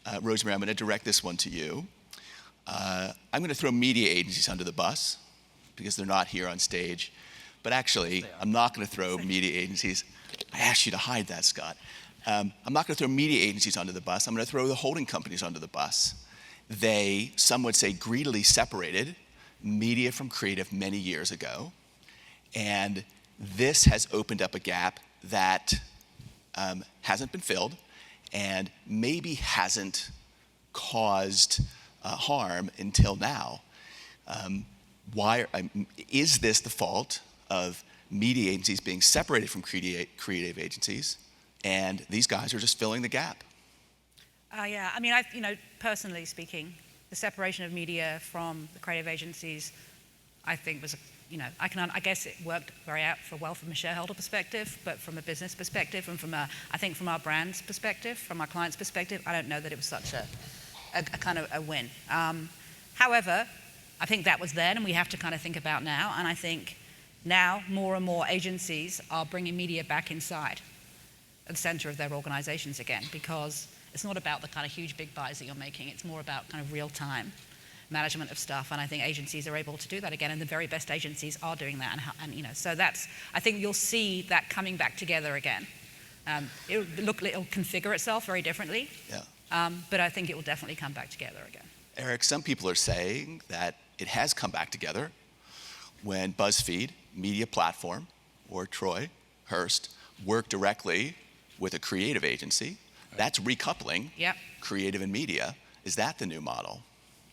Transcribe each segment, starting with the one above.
Rosemarie, I'm going to direct this one to you. I'm going to throw media agencies under the bus because they're not here on stage. But actually, I'm not going to throw media agencies. I asked you to hide that, Scott. I'm not going to throw media agencies under the bus. I'm going to throw the holding companies under the bus. They, some would say, greedily separated media from creative many years ago. And this has opened up a gap that hasn't been filled and maybe hasn't caused harm until now. Is this the fault of media agencies being separated from creative agencies, and these guys are just filling the gap? Yeah, I mean, personally speaking, the separation of media from the creative agencies, I think was, I guess it worked very well from a shareholder perspective, but from a business perspective and I think from our brand's perspective, from our client's perspective, I don't know that it was such a kind of a win. However, I think that was then, and we have to kind of think about now, and I think now more and more agencies are bringing media back inside at the center of their organizations again, because it's not about the kind of huge big buys that you're making, it's more about kind of real-time management of stuff, and I think agencies are able to do that again, and the very best agencies are doing that, and so that's, I think you'll see that coming back together again. It'll configure itself very differently, but I think it will definitely come back together again. Eric, some people are saying that it has come back together when BuzzFeed, media platform, or Troy Hurst work directly with a creative agency. That's recoupling creative and media. Is that the new model?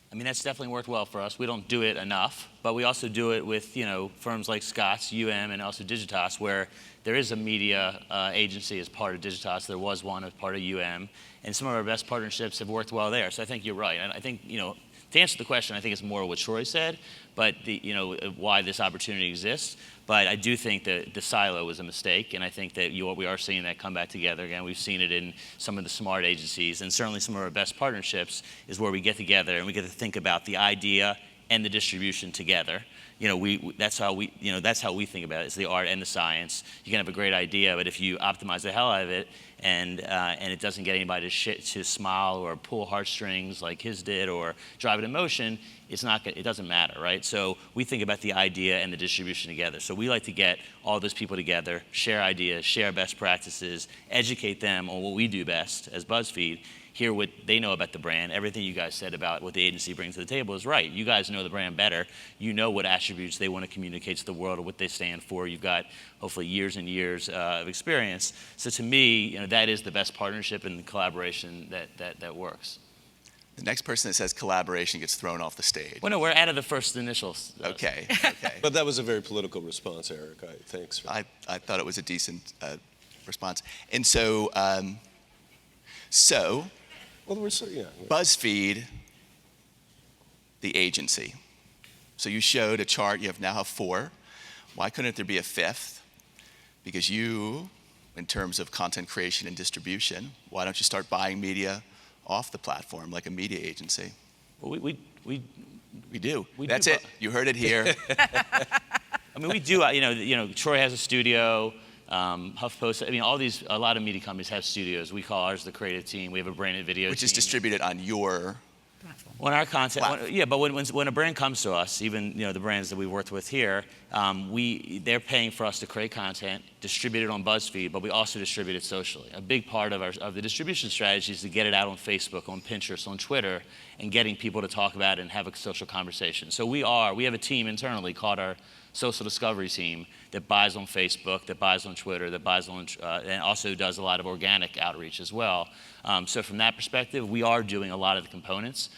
I mean, that's definitely worked well for us. We don't do it enough, but we also do it with, firms like Scott's, and also Digitas, where there is a media agency as part of Digitas. There was one as part of and some of our best partnerships have worked well there. So I think you're right. And I think, to answer the question, I think it's more what Troy said, but why this opportunity exists. But I do think that the silo was a mistake, and I think that we are seeing that come back together again. We've seen it in some of the smart agencies, and certainly some of our best partnerships is where we get together and we get to think about the idea and the distribution together. That's how we think about it. It's the art and the science. You can have a great idea, but if you optimize the hell out of it and it doesn't get anybody to smile or pull heartstrings like his did or drive it in motion, it doesn't matter, right? So we think about the idea and the distribution together. So we like to get all those people together, share ideas, share best practices, educate them on what we do best as BuzzFeed, hear what they know about the brand. Everything you guys said about what the agency brings to the table is right. You guys know the brand better. You know what attributes they want to communicate to the world or what they stand for. You've got hopefully years and years of experience. So to me, that is the best partnership and collaboration that works. The next person that says collaboration gets thrown off the stage. Well, no, we're out of the first initials. Okay. But that was a very political response, Eric. Thanks. I thought it was a decent response. And so, BuzzFeed, the agency. So you showed a chart, you now have 4. Why couldn't there be a 5th? Because you, in terms of content creation and distribution, why don't you start buying media off the platform like a media agency? Well, we do. That's it. You heard it here. I mean, we do. Troy has a studio. HuffPost. A lot of media companies have studios. We call ours the creative team. We have a branded video which team. is distributed on your platform. When our content, but when a brand comes to us, even the brands that we worked with here, they're paying for us to create content, distribute it on BuzzFeed, but we also distribute it socially. A big part of the distribution strategy is to get it out on Facebook, on Pinterest, on Twitter, and getting people to talk about it and have a social conversation. So we have a team internally called our social discovery team that buys on Facebook, that buys on Twitter, that buys on, and also does a lot of organic outreach as well. So from that perspective, we are doing a lot of the components.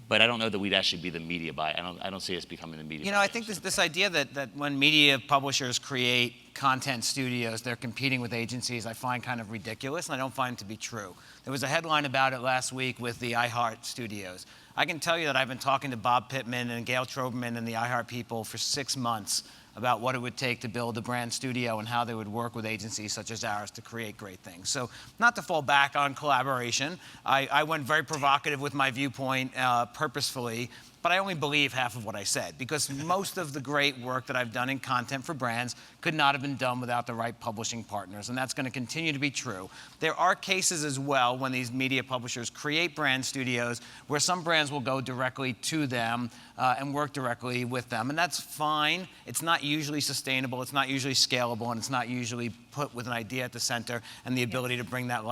But I don't know that we'd actually be the media buy. I don't see us becoming the media buy. I think this idea that when media publishers create content studios, they're competing with agencies, I find kind of ridiculous, and I don't find it to be true. There was a headline about it last week with the iHeart studios. I can tell you that I've been talking to Bob Pittman and Gail Troberman and the iHeart people for 6 months about what it would take to build a brand studio and how they would work with agencies such as ours to create great things. So not to fall back on collaboration, I went very provocative with my viewpoint purposefully, but I only believe half of what I said, because most of the great work that I've done in content for brands could not have been done without the right publishing partners, and that's going to continue to be true. There are cases as well when these media publishers create brand studios where some brands will go directly to them and work directly with them, and that's fine. It's not usually sustainable, it's not usually scalable, and it's not usually put with an idea at the center and the ability to bring that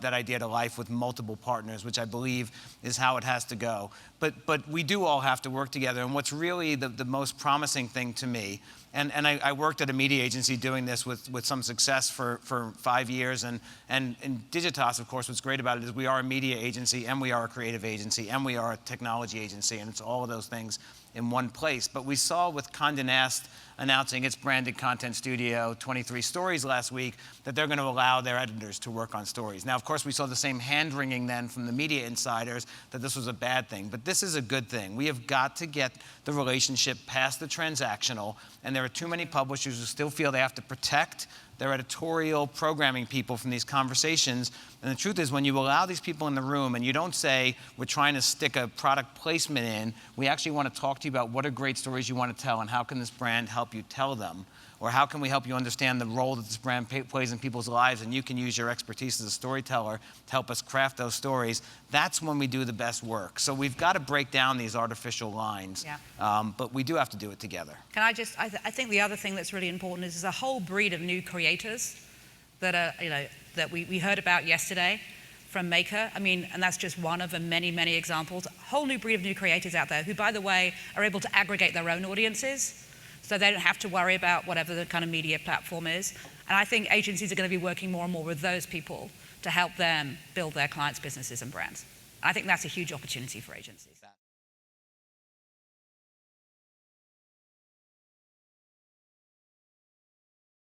idea to life with multiple partners, which I believe is how it has to go. But we do all have to work together, and what's really the most promising thing to me, and I worked at a media agency doing this with some success for 5 years, and in Digitas, of course, what's great about it is we are a media agency, and we are a creative agency, and we are a technology agency, and it's all of those things in one place. But we saw with Condé Nast announcing its branded content studio, 23 Stories, last week, that they're going to allow their editors to work on stories. Now, of course, we saw the same hand-wringing then from the media insiders that this was a bad thing, but this is a good thing. We have got to get the relationship past the transactional, and there are too many publishers who still feel they have to protect their editorial programming people from these conversations. And the truth is, when you allow these people in the room and you don't say, we're trying to stick a product placement in, we actually want to talk to you about what are great stories you want to tell and how can this brand help you tell them? Or how can we help you understand the role that this brand plays in people's lives, and you can use your expertise as a storyteller to help us craft those stories. That's when we do the best work. So we've got to break down these artificial lines, but we do have to do it together. Can I just, I think the other thing that's really important is there's a whole breed of new creators that are, that we heard about yesterday from Maker. I mean, and that's just one of the many, many examples. A whole new breed of new creators out there who, by the way, are able to aggregate their own audiences, so they don't have to worry about whatever the kind of media platform is. And I think agencies are going to be working more and more with those people to help them build their clients' businesses and brands. I think that's a huge opportunity for agencies.